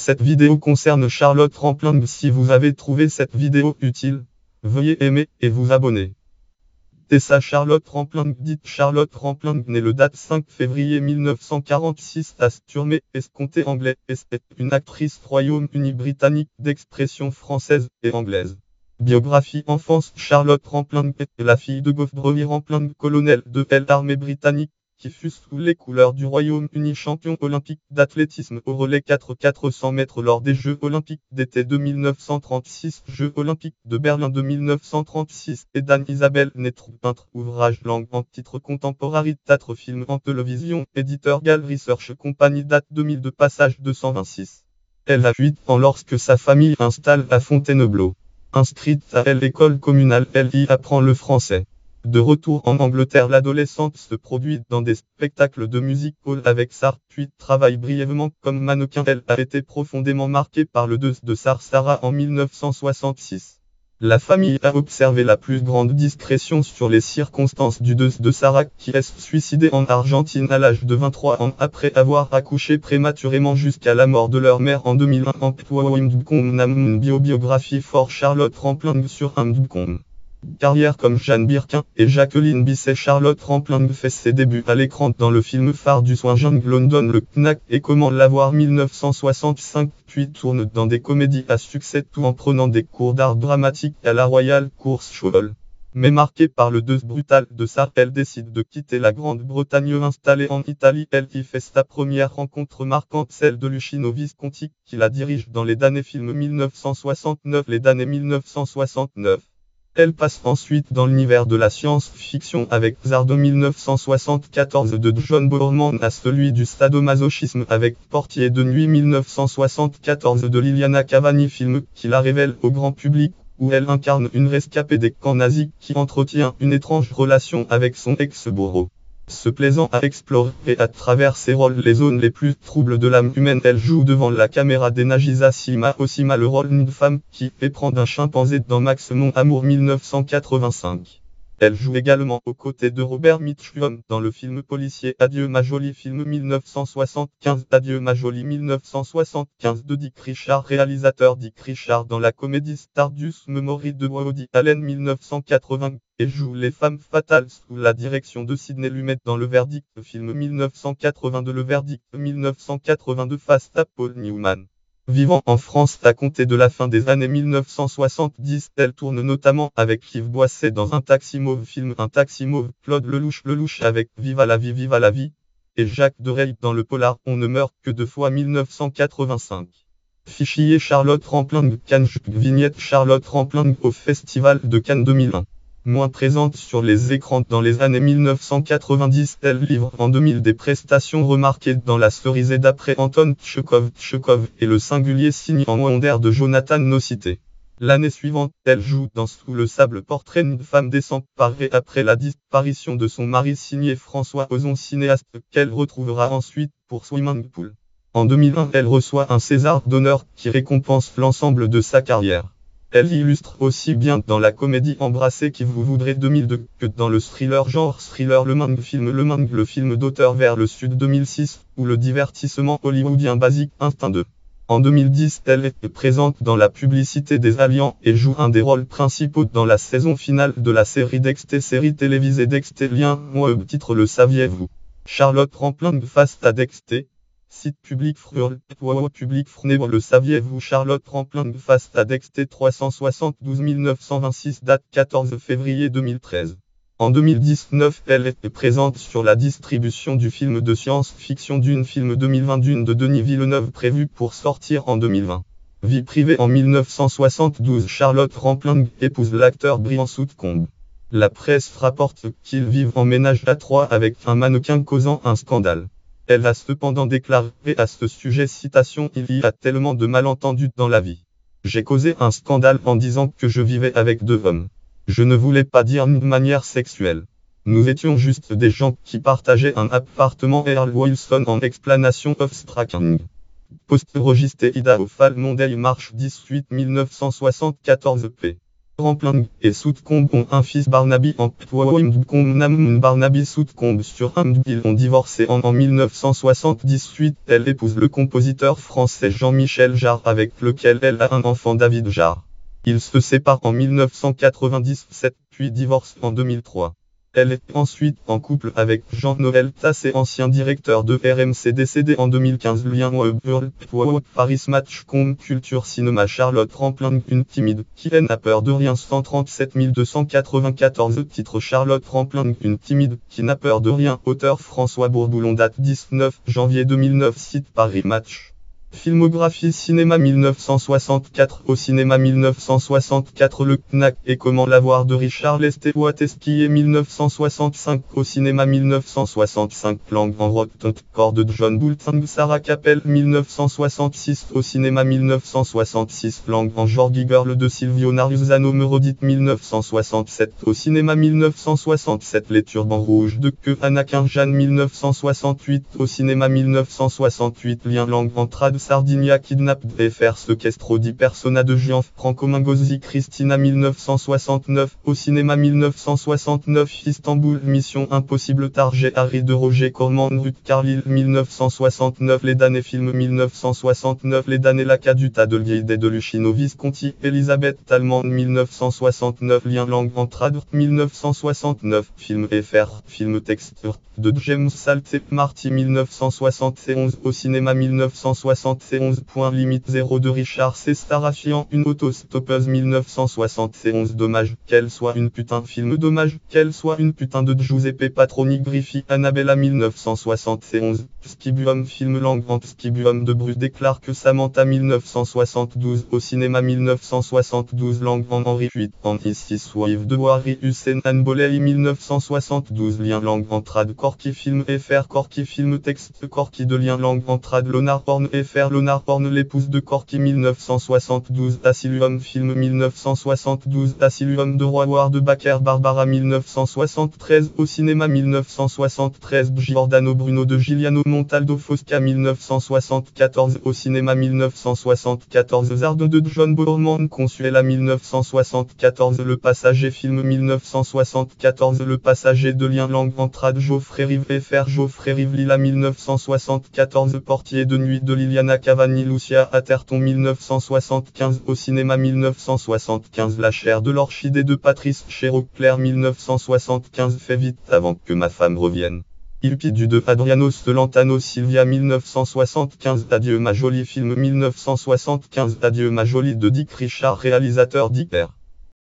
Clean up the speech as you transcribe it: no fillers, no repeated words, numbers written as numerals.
Cette vidéo concerne Charlotte Rampling. Si vous avez trouvé cette vidéo utile, veuillez aimer et vous abonner. Tessa Charlotte Rampling, dite Charlotte Rampling, née le date 5 février 1946 à Sturmey, Escompté anglais, est une actrice Royaume-Uni britannique d'expression française et anglaise. Biographie enfance. Charlotte Rampling est la fille de Geoffrey Rampling, colonel de l'armée britannique, qui fut sous les couleurs du Royaume-Uni champion olympique d'athlétisme au relais 4x400 mètres lors des Jeux olympiques d'été de 1936, Jeux olympiques de Berlin de 1936, et d'Anne Isabelle Netru, peintre, ouvrage langue en titre contemporary, théâtre, film en télévision, éditeur Gall Research Company, date 2002, passage 226. Elle a 8 ans lorsque sa famille installe à Fontainebleau. Inscrite à l'école communale, elle y apprend le français. De retour en Angleterre, l'adolescente se produit dans des spectacles de music hall avec Sarah, puis travaille brièvement comme mannequin. Elle a été profondément marquée par le deuil de Sarah en 1966. La famille a observé la plus grande discrétion sur les circonstances du deuil de Sarah, qui est suicidée en Argentine à l'âge de 23 ans après avoir accouché prématurément jusqu'à la mort de leur mère en 2001. Une biographie for Charlotte Rampling sur Amdcom. Carrière comme Jeanne Birkin et Jacqueline Bisset. Charlotte Rampling fait ses débuts à l'écran dans le film phare du soin Young London, le Knack et Comment l'avoir 1965, puis tourne dans des comédies à succès tout en prenant des cours d'art dramatique à la Royal Court School. Mais marquée par le deuil brutal de Sarah, elle décide de quitter la Grande-Bretagne. Installée en Italie, elle y fait sa première rencontre marquante, celle de Luchino Visconti, qui la dirige dans les damnés films 1969. Les damnés 1969. Elle passe ensuite dans l'univers de la science-fiction avec Zardo 1974 de John Boorman à celui du sadomasochisme avec Portier de nuit 1974 de Liliana Cavani, film qui la révèle au grand public, où elle incarne une rescapée des camps nazis qui entretient une étrange relation avec son ex-bourreau. Se plaisant à explorer à travers ses rôles les zones les plus troubles de l'âme humaine, elle joue devant la caméra des Nagisa Osima le rôle d'une femme qui fait prendre un chimpanzé dans Max Mon Amour 1985. Elle joue également aux côtés de Robert Mitchum dans le film policier Adieu ma jolie, film 1975. Adieu ma jolie 1975 de Dick Richard, réalisateur Dick Richard, dans la comédie Stardust Memory de Woody Allen 1980, et joue Les Femmes Fatales sous la direction de Sidney Lumet dans Le Verdict, film 1982. Le Verdict 1982 face à Paul Newman. Vivant en France à compter de la fin des années 1970, elle tourne notamment avec Yves Boisset dans Un taxi mauve, film Un taxi mauve, Claude Lelouch avec Viva la vie, et Jacques Dereille dans le polar On ne meurt que deux fois 1985. Fichier Charlotte Rampling, Cannes. Vignette Charlotte Rampling au Festival de Cannes 2001. Moins présente sur les écrans dans les années 1990, elle livre en 2000 des prestations remarquées dans La cerisée d'après Anton Tchekhov et Le singulier signe en Wonder de Jonathan Nocité. L'année suivante, elle joue dans Sous le sable, portrait d'une femme désemparée après la disparition de son mari, signé François Ozon, cinéaste qu'elle retrouvera ensuite pour Swimming Pool. En 2001, elle reçoit un César d'honneur qui récompense l'ensemble de sa carrière. Elle illustre aussi bien dans la comédie Embrasser qui vous voudrez 2002 que dans le thriller genre thriller Le Mang, le film d'auteur Vers le Sud 2006, ou le divertissement hollywoodien basique Instinct 2. En 2010, elle est présente dans la publicité des Allianz et joue un des rôles principaux dans la saison finale de la série Dexter, série télévisée Dexter. Lien, titre Le saviez-vous? Charlotte Rampling face à Dexter. Site public public Le saviez-vous? Charlotte Rampling face à Dexter 372 926, date 14 février 2013. En 2019, elle est présente sur la distribution du film de science-fiction Dune, film 2020 Dune de Denis Villeneuve, prévu pour sortir en 2020. Vie privée. En 1972, Charlotte Rampling épouse l'acteur Brian Soutcombe. La presse rapporte qu'ils vivent en ménage à trois avec un mannequin causant un scandale. Elle a cependant déclaré à ce sujet, citation, il y a tellement de malentendus dans la vie. J'ai causé un scandale en disant que je vivais avec deux hommes. Je ne voulais pas dire de manière sexuelle. Nous étions juste des gens qui partageaient un appartement. Earl Wilson en explanation of striking. Post registre Idaho Fall Monday March 18 1974 p. Rampling et Soutcombe ont un fils Barnaby Barnaby Soutcombe sur un. Ils ont divorcé en 1978. Elle épouse le compositeur français Jean-Michel Jarre avec lequel elle a un enfant David Jarre. Ils se séparent en 1997 puis divorcent en 2003. Elle est ensuite en couple avec Jean-Noël Tassé, ancien directeur de RMC décédé en 2015. Lien Paris Matchcom Culture Cinéma. Charlotte Rampling, une timide qui n'a peur de rien. 137 294 titres. Charlotte Rampling, une timide qui n'a peur de rien. Auteur François Bourboulon. Date 19 janvier 2009. Site Paris Match. Filmographie cinéma 1964. Au cinéma 1964 Le Knack et Comment l'avoir de Richard Lestewatesky et 1965. Au cinéma 1965 Langue en Rotten Corps de John Boulting Sarah Capel 1966. Au cinéma 1966 Langue en Georgie Girl de Silvio Naruzano Merodite 1967. Au cinéma 1967 Les Turbans Rouges de Que Anakin Jeanne 1968. Au cinéma 1968 Lien Langue en Trad Sardinia Kidnapped et faire sequestro di persona de Gianfranco Mangozzi Cristina 1969. Au cinéma 1969 Istanbul Mission Impossible Target Harry de Roger Corman Ruth Carlyle 1969 Les damnés Film 1969 Les damnés La Caduta de Liede de Luchino Visconti Elisabeth Talmand 1969 Lien Langue en Trad 1969 Film FR Film texte de James Salté Marty 1971. Au cinéma 1971 Point limite 0 de Richard C. Starafian Une autostoppeuse 1971 Dommage qu'elle soit une putain film Dommage qu'elle soit une putain de Giuseppe Patroni Griffi Annabella 1971 Skibuum Film Langue en Skibuum de Bruce déclare que Samantha 1972 Au cinéma 1972 Langue en Henri VIII En Isis Wave de Wari Hussein Anbolei 1972 Lien Langue en Trad Corky Film FR Corky Film texte Corky de Lien Langue en Trad Lonar Horn FR Lonar Horn l'épouse de Corky 1972 Asylum Film 1972 Asylum de Roy de Baker Barbara 1973 Au cinéma 1973 Giordano Bruno de Giuliano Montaldo Fosca 1974 Au cinéma 1974 Zardo de John Boorman Consuela 1974 Le Passager Film 1974 Le Passager de Lien Langue en Trad Geoffrey Rive FR Geoffrey Rive Lila 1974 Portier de nuit de Liliana Cavani Lucia Atherton 1975 Au cinéma 1975 La chair de l'orchidée de Patrice Chéreau Claire 1975 Fais vite avant que ma femme revienne. Il pidu de Adriano Celentano Silvia 1975 Adieu ma jolie film 1975 Adieu ma jolie de Dick Richard réalisateur d'Hyper.